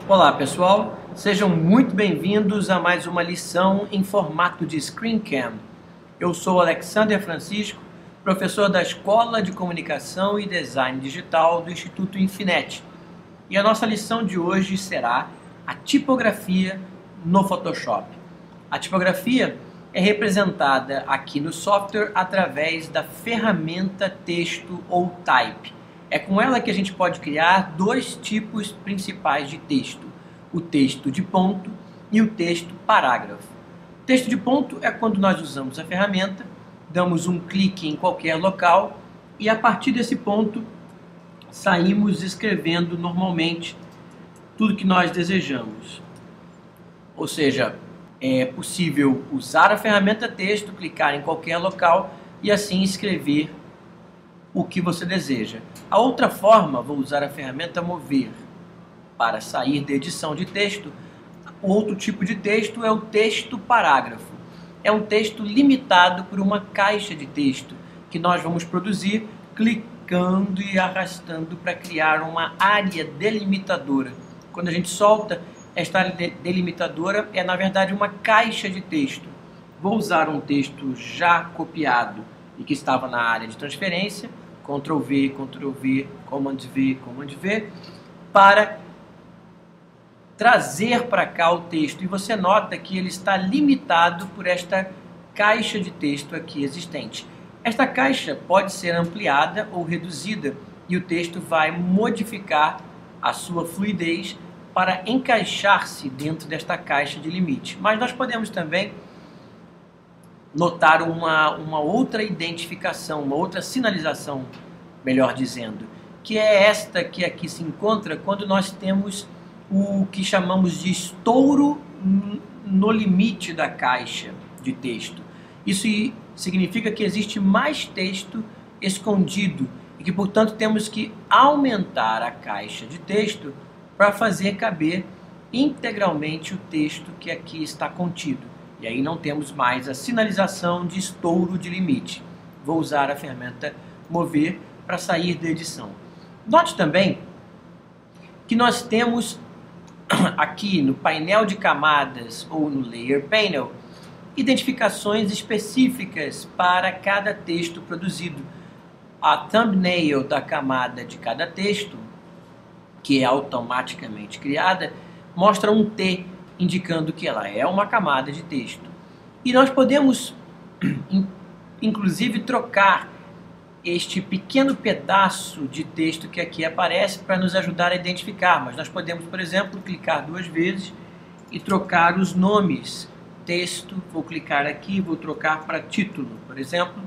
Olá pessoal, sejam muito bem-vindos a mais uma lição em formato de ScreenCam. Eu sou Alexander Francisco, professor da Escola de Comunicação e Design Digital do Instituto Infinet. E a nossa lição de hoje será a tipografia no Photoshop. A tipografia é representada aqui no software através da ferramenta texto ou type. É com ela que a gente pode criar dois tipos principais de texto, o texto de ponto e o texto parágrafo. O texto de ponto é quando nós usamos a ferramenta, damos um clique em qualquer local e a partir desse ponto saímos escrevendo normalmente tudo que nós desejamos. Ou seja, é possível usar a ferramenta texto, clicar em qualquer local e assim escrever o que você deseja. A outra forma, vou usar a ferramenta mover para sair da edição de texto. O outro tipo de texto é o texto parágrafo. É um texto limitado por uma caixa de texto que nós vamos produzir clicando e arrastando para criar uma área delimitadora. Quando a gente solta, esta área delimitadora é na verdade uma caixa de texto. Vou usar um texto já copiado e que estava na área de transferência, Ctrl V, Ctrl V, Command V, Command V, para trazer para cá o texto. E você nota que ele está limitado por esta caixa de texto aqui existente. Esta caixa pode ser ampliada ou reduzida e o texto vai modificar a sua fluidez para encaixar-se dentro desta caixa de limite. Mas nós podemos também notar uma outra identificação, uma outra sinalização, melhor dizendo, que é esta que aqui se encontra quando nós temos o que chamamos de estouro no limite da caixa de texto. Isso significa que existe mais texto escondido e que, portanto, temos que aumentar a caixa de texto para fazer caber integralmente o texto que aqui está contido. E aí não temos mais a sinalização de estouro de limite. Vou usar a ferramenta mover para sair da edição. Note também que nós temos aqui no painel de camadas ou no Layer Panel identificações específicas para cada texto produzido. A thumbnail da camada de cada texto, que é automaticamente criada, mostra um T, indicando que ela é uma camada de texto. E nós podemos, inclusive, trocar este pequeno pedaço de texto que aqui aparece para nos ajudar a identificar. Mas nós podemos, por exemplo, clicar duas vezes e trocar os nomes. Texto, vou clicar aqui, vou trocar para título, por exemplo.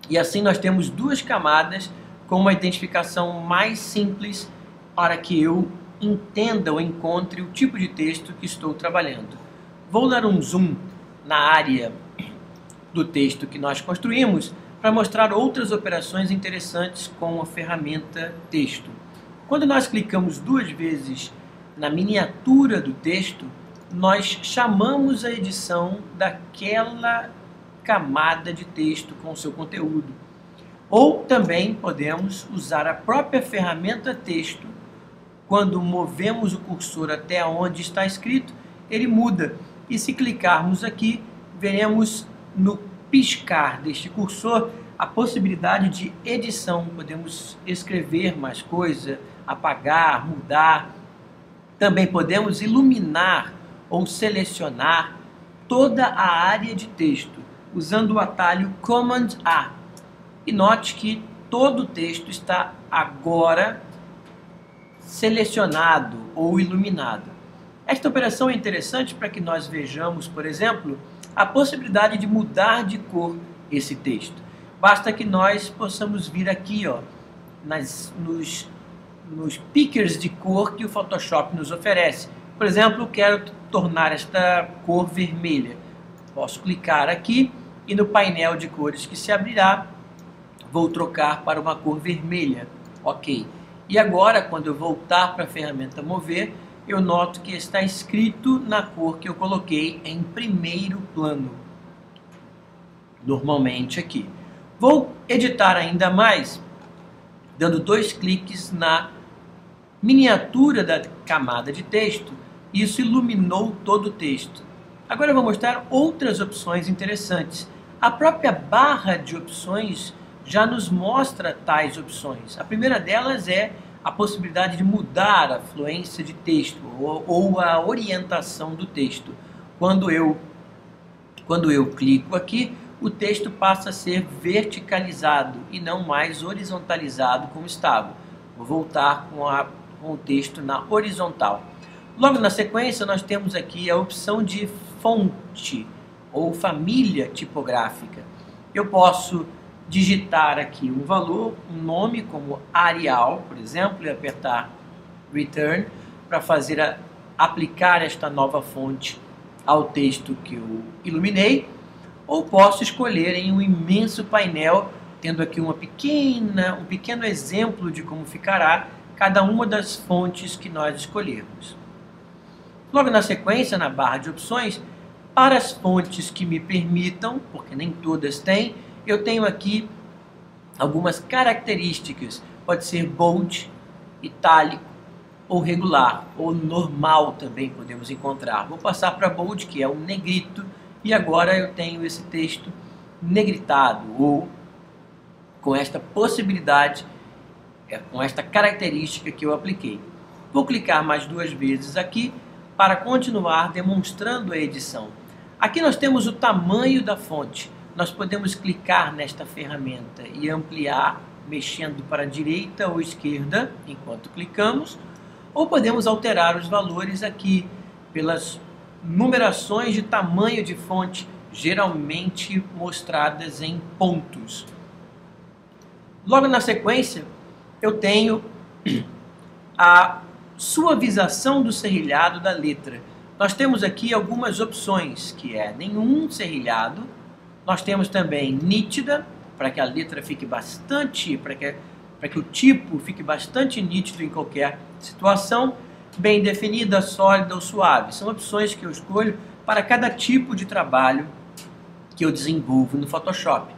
E assim nós temos duas camadas com uma identificação mais simples para que eu entenda ou encontre o tipo de texto que estou trabalhando. Vou dar um zoom na área do texto que nós construímos para mostrar outras operações interessantes com a ferramenta texto. Quando nós clicamos duas vezes na miniatura do texto, nós chamamos a edição daquela camada de texto com o seu conteúdo. Ou também podemos usar a própria ferramenta texto. Quando movemos o cursor até onde está escrito, ele muda. E se clicarmos aqui, veremos no piscar deste cursor a possibilidade de edição. Podemos escrever mais coisa, apagar, mudar. Também podemos iluminar ou selecionar toda a área de texto, usando o atalho Command A. E note que todo o texto está agora selecionado ou iluminado. Esta operação é interessante para que nós vejamos, por exemplo, a possibilidade de mudar de cor esse texto. Basta que nós possamos vir aqui, ó, nos pickers de cor que o Photoshop nos oferece. Por exemplo, quero tornar esta cor vermelha. Posso clicar aqui e no painel de cores que se abrirá, vou trocar para uma cor vermelha. Ok. E agora, quando eu voltar para a ferramenta mover, eu noto que está escrito na cor que eu coloquei em primeiro plano. Normalmente aqui. Vou editar ainda mais, dando dois cliques na miniatura da camada de texto, e isso iluminou todo o texto. Agora eu vou mostrar outras opções interessantes. A própria barra de opções já nos mostra tais opções. A primeira delas é a possibilidade de mudar a fluência de texto ou a orientação do texto. Quando eu clico aqui, o texto passa a ser verticalizado e não mais horizontalizado como estava. Vou voltar com o texto na horizontal. Logo na sequência, nós temos aqui a opção de fonte ou família tipográfica. Eu posso digitar aqui um valor, um nome como Arial, por exemplo, e apertar Return para aplicar esta nova fonte ao texto que eu iluminei, ou posso escolher em um imenso painel, tendo aqui um pequeno exemplo de como ficará cada uma das fontes que nós escolhermos. Logo na sequência, na barra de opções, para as fontes que me permitam, porque nem todas têm, eu tenho aqui algumas características. Pode ser bold, itálico, ou regular, ou normal também podemos encontrar. Vou passar para bold, que é um negrito, e agora eu tenho esse texto negritado, ou com esta possibilidade, com esta característica que eu apliquei. Vou clicar mais 2 vezes aqui para continuar demonstrando a edição. Aqui nós temos o tamanho da fonte. Nós podemos clicar nesta ferramenta e ampliar, mexendo para a direita ou esquerda, enquanto clicamos, ou podemos alterar os valores aqui pelas numerações de tamanho de fonte, geralmente mostradas em pontos. Logo na sequência, eu tenho a suavização do serrilhado da letra. Nós temos aqui algumas opções, que é nenhum serrilhado. Nós temos também nítida, para que a letra fique bastante, para que o tipo fique bastante nítido em qualquer situação. Bem definida, sólida ou suave. São opções que eu escolho para cada tipo de trabalho que eu desenvolvo no Photoshop.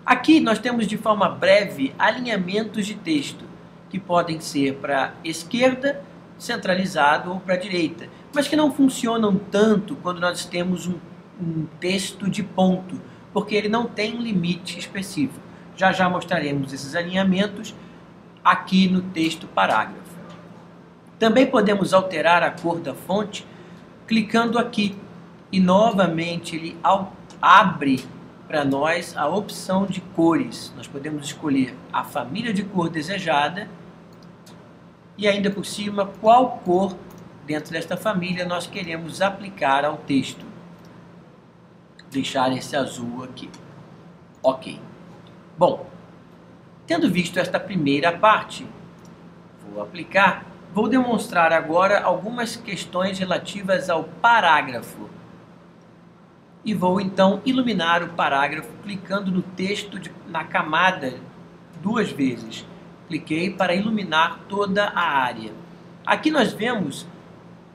Aqui nós temos de forma breve alinhamentos de texto, que podem ser para a esquerda, centralizado, ou para a direita, mas que não funcionam tanto quando nós temos um texto de ponto, porque ele não tem um limite específico. Já mostraremos esses alinhamentos aqui no texto parágrafo. Também podemos alterar a cor da fonte clicando aqui e novamente ele abre para nós a opção de cores. Nós podemos escolher a família de cor desejada e ainda por cima qual cor dentro desta família nós queremos aplicar ao texto. Deixar esse azul aqui. Ok. Bom, tendo visto esta primeira parte, vou demonstrar agora algumas questões relativas ao parágrafo. E vou então iluminar o parágrafo clicando no texto na camada 2 vezes. Cliquei para iluminar toda a área. Aqui nós vemos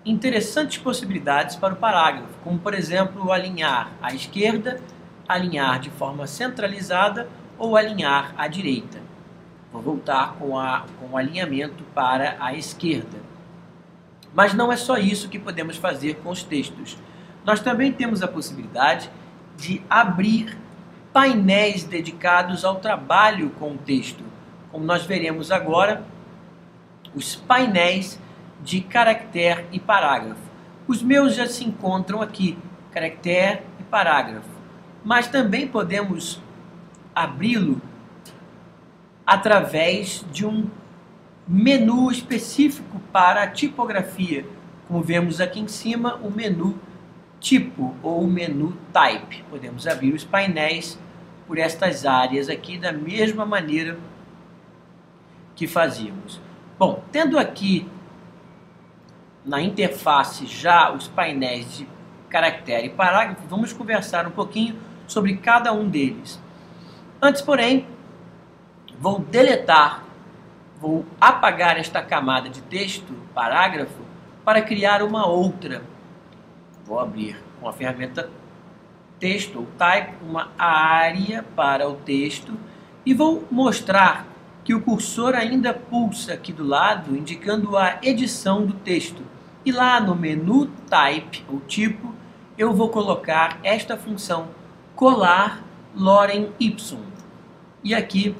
interessantes possibilidades para o parágrafo, como por exemplo alinhar à esquerda, alinhar de forma centralizada ou alinhar à direita. Vou voltar com o alinhamento para a esquerda. Mas não é só isso que podemos fazer com os textos. Nós também temos a possibilidade de abrir painéis dedicados ao trabalho com o texto. Como nós veremos agora, os painéis de caractere e parágrafo. Os meus já se encontram aqui, caractere e parágrafo. Mas também podemos abri-lo através de um menu específico para a tipografia. Como vemos aqui em cima, o menu tipo ou o menu type. Podemos abrir os painéis por estas áreas aqui da mesma maneira que fazíamos. Bom, tendo aqui na interface já os painéis de caractere e parágrafo, vamos conversar um pouquinho sobre cada um deles. Antes, porém, vou apagar esta camada de texto, parágrafo, para criar uma outra. Vou abrir com a ferramenta texto ou type uma área para o texto e vou mostrar que o cursor ainda pulsa aqui do lado, indicando a edição do texto. E lá no menu Type, ou Tipo, eu vou colocar esta função, colar lorem ipsum. E aqui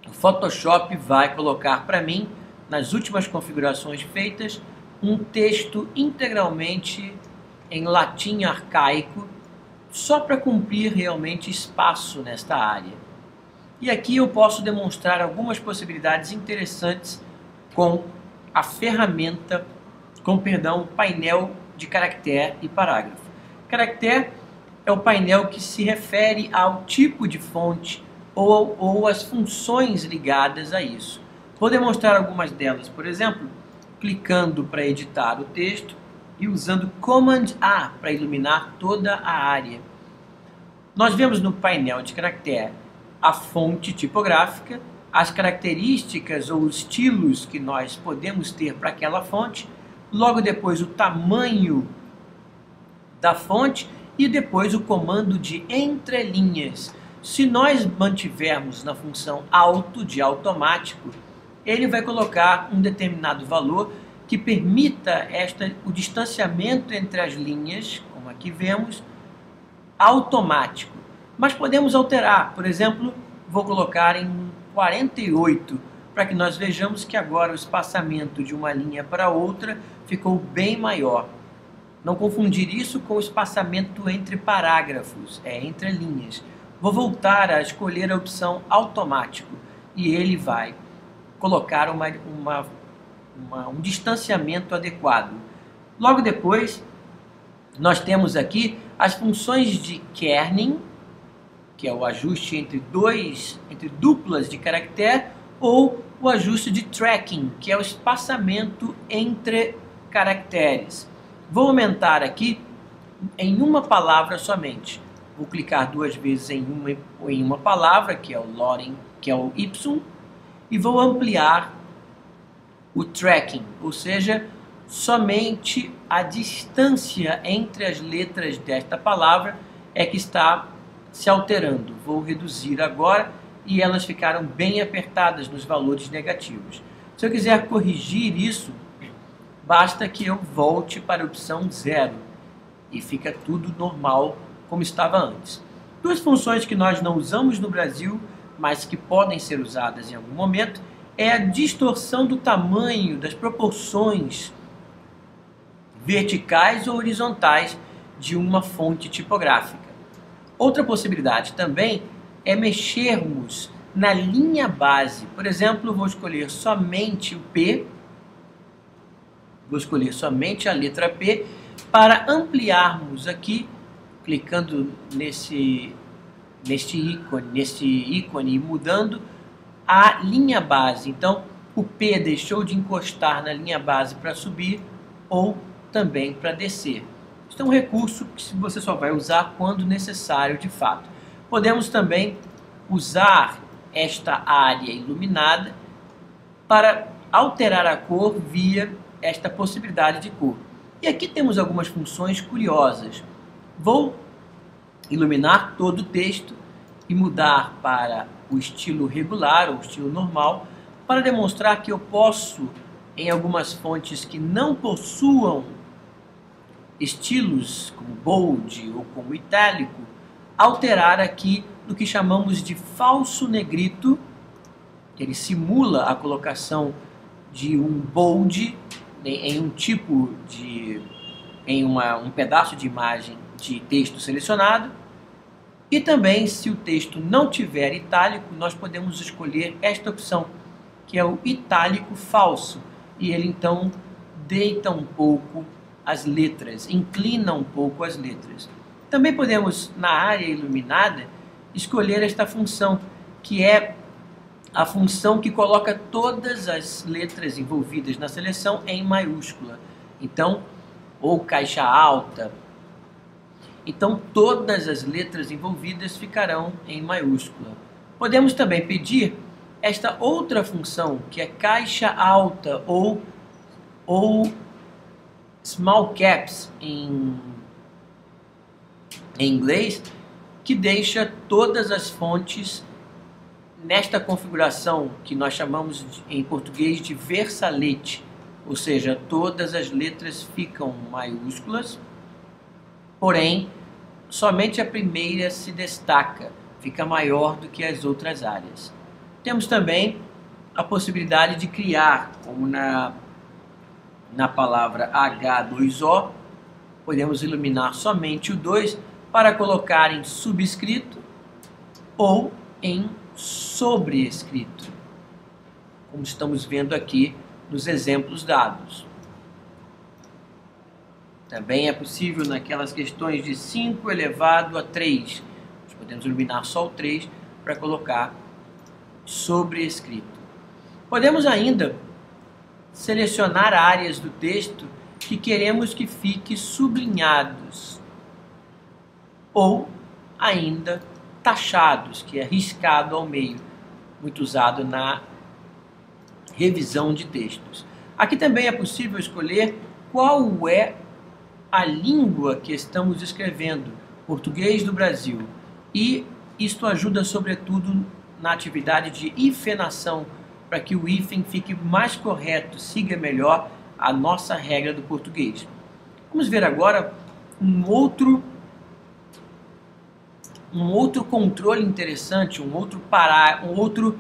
o Photoshop vai colocar para mim, nas últimas configurações feitas, um texto integralmente em latim arcaico, só para cumprir realmente espaço nesta área. E aqui eu posso demonstrar algumas possibilidades interessantes com a ferramenta, painel de caractere e parágrafo. Caractere é o painel que se refere ao tipo de fonte ou as funções ligadas a isso. Vou demonstrar algumas delas, por exemplo, clicando para editar o texto e usando Command A para iluminar toda a área. Nós vemos no painel de caractere a fonte tipográfica, as características ou estilos que nós podemos ter para aquela fonte, logo depois o tamanho da fonte e depois o comando de entrelinhas. Se nós mantivermos na função auto de automático, ele vai colocar um determinado valor que permita o distanciamento entre as linhas, como aqui vemos, automático. Mas podemos alterar, por exemplo, vou colocar em 48, para que nós vejamos que agora o espaçamento de uma linha para outra ficou bem maior. Não confundir isso com o espaçamento entre parágrafos, entre linhas. Vou voltar a escolher a opção automático e ele vai colocar um distanciamento adequado. Logo depois, nós temos aqui as funções de kerning, que é o ajuste entre duplas de caractere, ou o ajuste de tracking, que é o espaçamento entre caracteres. Vou aumentar aqui em uma palavra somente. Vou clicar duas vezes em uma palavra, que é o lorem, que é o ipsum, e vou ampliar o tracking, ou seja, somente a distância entre as letras desta palavra é que está se alterando. Vou reduzir agora e elas ficaram bem apertadas nos valores negativos. Se eu quiser corrigir isso, basta que eu volte para a opção 0 e fica tudo normal como estava antes. Duas funções que nós não usamos no Brasil, mas que podem ser usadas em algum momento, é a distorção do tamanho, das proporções verticais ou horizontais de uma fonte tipográfica. Outra possibilidade também é mexermos na linha base. Por exemplo, vou escolher somente o P, vou escolher somente a letra P, para ampliarmos aqui, clicando neste ícone e mudando a linha base. Então, o P deixou de encostar na linha base para subir ou também para descer. Isso é um recurso que você só vai usar quando necessário de fato. Podemos também usar esta área iluminada para alterar a cor via esta possibilidade de cor. E aqui temos algumas funções curiosas. Vou iluminar todo o texto e mudar para o estilo regular ou estilo normal para demonstrar que eu posso, em algumas fontes que não possuam estilos como bold ou como itálico, alterar aqui no que chamamos de falso negrito, que ele simula a colocação de um bold em um tipo de, um pedaço de imagem de texto selecionado. E também, se o texto não tiver itálico, nós podemos escolher esta opção, que é o itálico falso, e ele então deita um pouco as letras, inclina um pouco as letras. Também podemos, na área iluminada, escolher esta função, que é a função que coloca todas as letras envolvidas na seleção em maiúscula. Então, ou caixa alta. Então, todas as letras envolvidas ficarão em maiúscula. Podemos também pedir esta outra função, que é caixa alta ou small caps em inglês, que deixa todas as fontes nesta configuração que nós chamamos em português de versalete, ou seja, todas as letras ficam maiúsculas, porém, somente a primeira se destaca, fica maior do que as outras áreas. Temos também a possibilidade de criar, como na palavra H2O, podemos iluminar somente o 2 para colocar em subscrito ou em sobrescrito, como estamos vendo aqui nos exemplos dados. Também é possível naquelas questões de 5 elevado a 3. Nós podemos iluminar só o 3 para colocar sobrescrito. Podemos ainda selecionar áreas do texto que queremos que fique sublinhados ou ainda taxados, que é riscado ao meio, muito usado na revisão de textos. Aqui também é possível escolher qual é a língua que estamos escrevendo, português do Brasil, e isto ajuda sobretudo na atividade de hifenação, para que o hífen fique mais correto, siga melhor a nossa regra do português. Vamos ver agora um outro controle interessante, um outro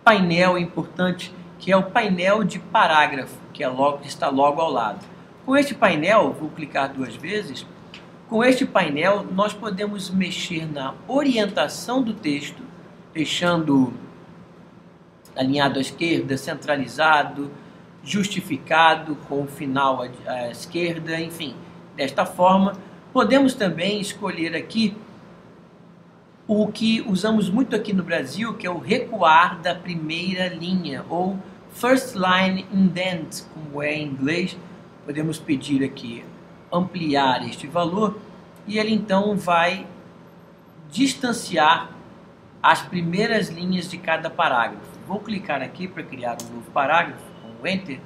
painel importante, que é o painel de parágrafo, que está logo ao lado. Com este painel, vou clicar 2 vezes, com este painel nós podemos mexer na orientação do texto, deixando alinhado à esquerda, centralizado, justificado, com o final à esquerda, enfim, desta forma. Podemos também escolher aqui o que usamos muito aqui no Brasil, que é o recuar da primeira linha, ou first line indent, como é em inglês. Podemos pedir aqui ampliar este valor e ele então vai distanciar as primeiras linhas de cada parágrafo. Vou clicar aqui para criar um novo parágrafo, com o Enter,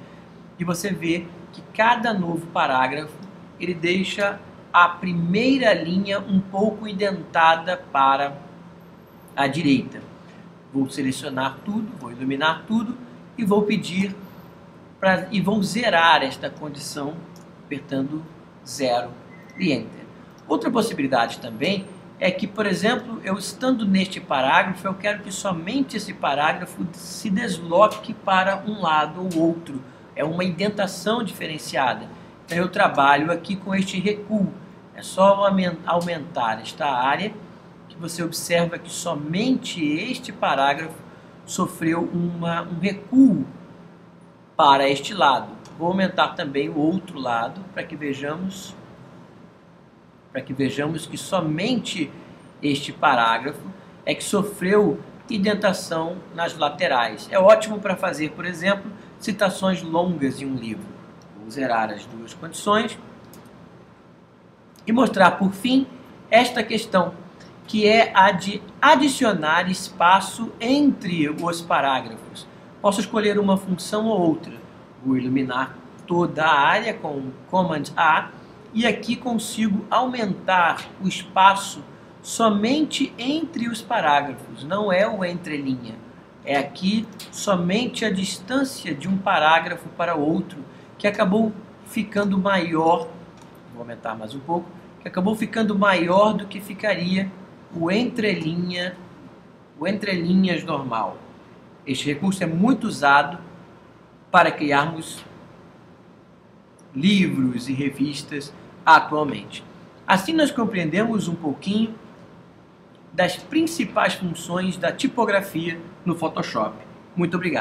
e você vê que cada novo parágrafo ele deixa a primeira linha um pouco indentada para a direita. Vou selecionar tudo, vou iluminar tudo e vou pedir e vou zerar esta condição apertando 0 e Enter. Outra possibilidade também é que, por exemplo, eu estando neste parágrafo, eu quero que somente esse parágrafo se desloque para um lado ou outro. É uma indentação diferenciada. Então eu trabalho aqui com este recuo. É só aumentar esta área que você observa que somente este parágrafo sofreu um recuo para este lado. Vou aumentar também o outro lado para que vejamos que somente este parágrafo é que sofreu indentação nas laterais. É ótimo para fazer, por exemplo, citações longas em um livro. Vou zerar as 2 condições e mostrar, por fim, esta questão, que é a de adicionar espaço entre os parágrafos. Posso escolher uma função ou outra. Vou iluminar toda a área com Command A e aqui consigo aumentar o espaço somente entre os parágrafos, não é o entrelinha. É aqui somente a distância de um parágrafo para outro, que acabou ficando maior, vou aumentar mais um pouco, que acabou ficando maior do que ficaria o entrelinhas normal. Este recurso é muito usado para criarmos livros e revistas atualmente. Assim nós compreendemos um pouquinho das principais funções da tipografia no Photoshop. Muito obrigado.